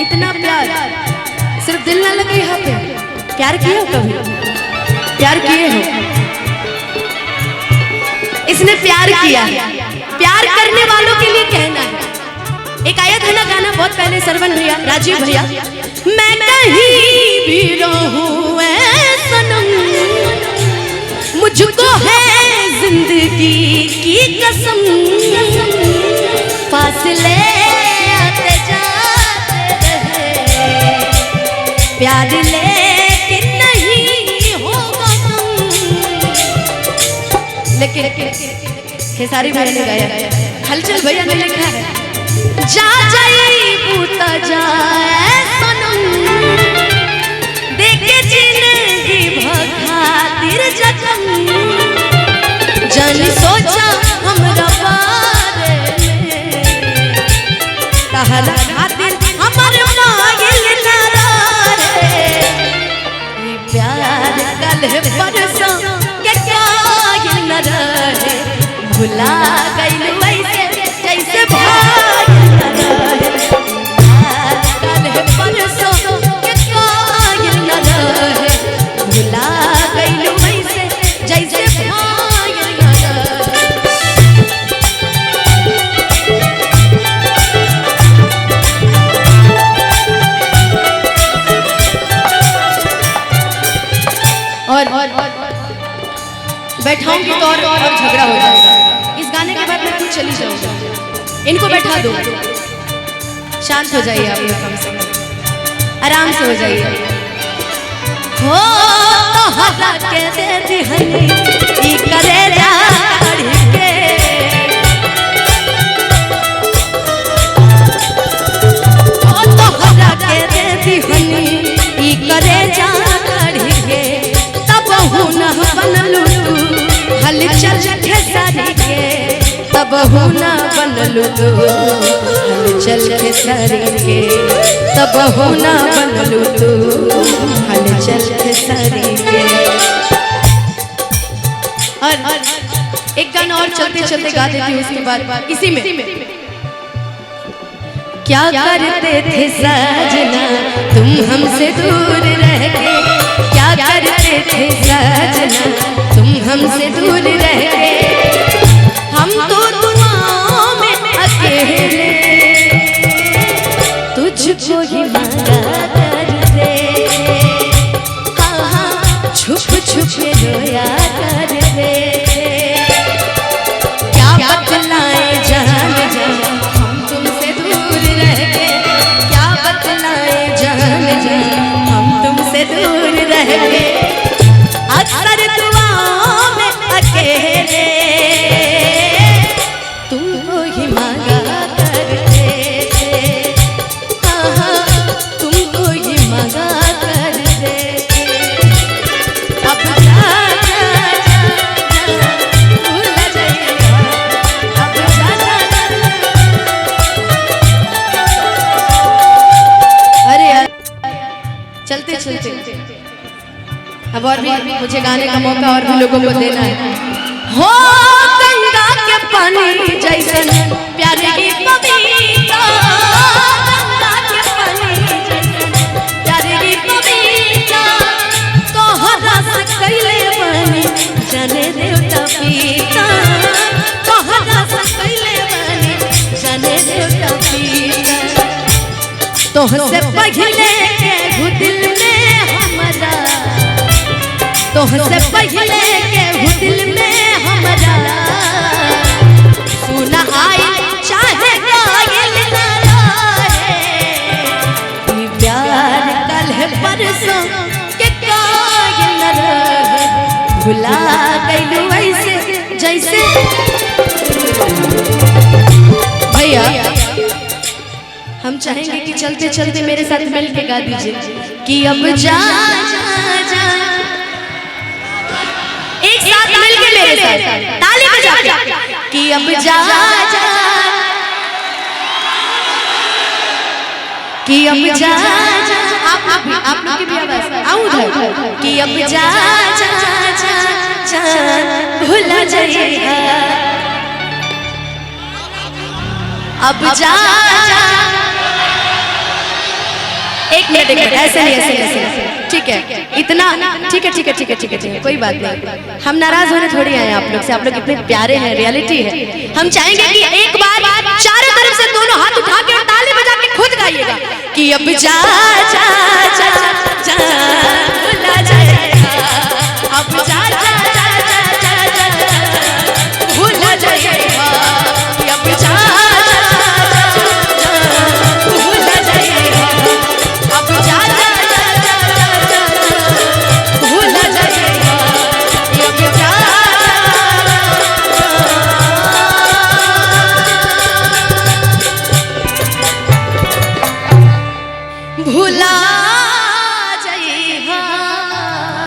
इतना प्यार सिर्फ दिल ना लगे यहाँ पे। प्यार किए हो कभी? प्यार किए हो? इसने प्यार किया। प्यार करने वालों के लिए कहना है। एक आया था ना गाना बहुत पहले, सरवन भैया, राजीव भैया, मैं कहीं भी रहूं ऐ सनम, मुझको है जिंदगी की कसम, फासले आते जाते रहे, प्यार लेकिन नहीं होगा तुम। लेकिन खेसारी भैया ने गाया, हलचल भैया ने लिखा है, जा जाई बूता जाए सनम, देखे जिंदगी भखातिर जखम, जानी सोचा हमरा बारे में, तहरा खातिर हमर मांगिल ना रे, ये प्यार कल परसों के कायल न रहे, भुला गइल वैसे जैसे भाग न रहे, कल परसों के कायल न रहे, भुला गइल वैसे जैसे भाग न रहे। और बैठाऊंगी तो और झगड़ा हो जाएगा। इस गाने के बाद मैं तू चली जाऊंगी। इनको बैठा दो, शांत हो जाइए आप, कम से कम आराम से हो जाइए। हो तो हरा के दे दिहनी ई करे जाड़ के, हो तो हरा के दे दिहनी ई करे जाड़ के, तब हुना बनलू हल चल खेसारी के, तब हुना बनलू हल चल खेसारी के, तब हुना बनलू हल चल खेसारी के। और एक गाना और चलते चलते गा देती हूँ उसके बाद इसी में, क्या करते थे सजना तुम हमसे दूर रह के, क्या करते थे सजना तुम हमसे दूर रह के, हम तो दुआओं में अकेले तुझको ही मांगा करते, हाँ छुप छुप के रोया करते, क्या बतलाएं जान जान हम तुमसे दूर रह के, क्या बतलाएं जान जान हम तुमसे दूर रह के, अक्सर दुआओं में अकेले तुमको ही मांगा करते थे, हाँ तुमको ही मांगा करते, अब जा जा जा भूल जाइएगा, अब जा जा। अरे यार चलते चलते अब और भी मुझे गाने का मौका और भी लोगों को देना है। हो गंगा के पानी जैसन प्यारे की कविता, गंगा के पानी जैसन प्यारे की कविता, तोहरा से कैले बनी जाने देवता पिता, तोहरा से कैले बनी जाने देवता पिता, तोहसे पहले के दिल में हमारा, तोहसे पहले के दिल में हमारा, सुना आई चाहे कायल ना रहे, ये प्यार कल है परसों के कायल न रहे, भुला गइल वैसे जैसे। भैया हम चाहेंगे कि चलते चलते मेरे साथ मिल के गा दीजिए कि अब जा जा जा, एक साथ मिल के मेरे साथ ताली बजा के कि अब जा जा, कि अब जा जा, आप लोग की भी आवाज आऊं उधर, कि अब जा जा जा जा भुला जाइएगा, अब जा जा एक मिनट ऐसे नहीं ठीक है इतना ठीक है कोई बात नहीं। हम नाराज होने थोड़ी आए आप लोग से, आप लोग इतने प्यारे हैं, रियलिटी है। हम चाहेंगे कि एक बार चारों तरफ से दोनों हाथ उठा के और ताली बजा के खुद गाइएगा कि अब जा जा जा जा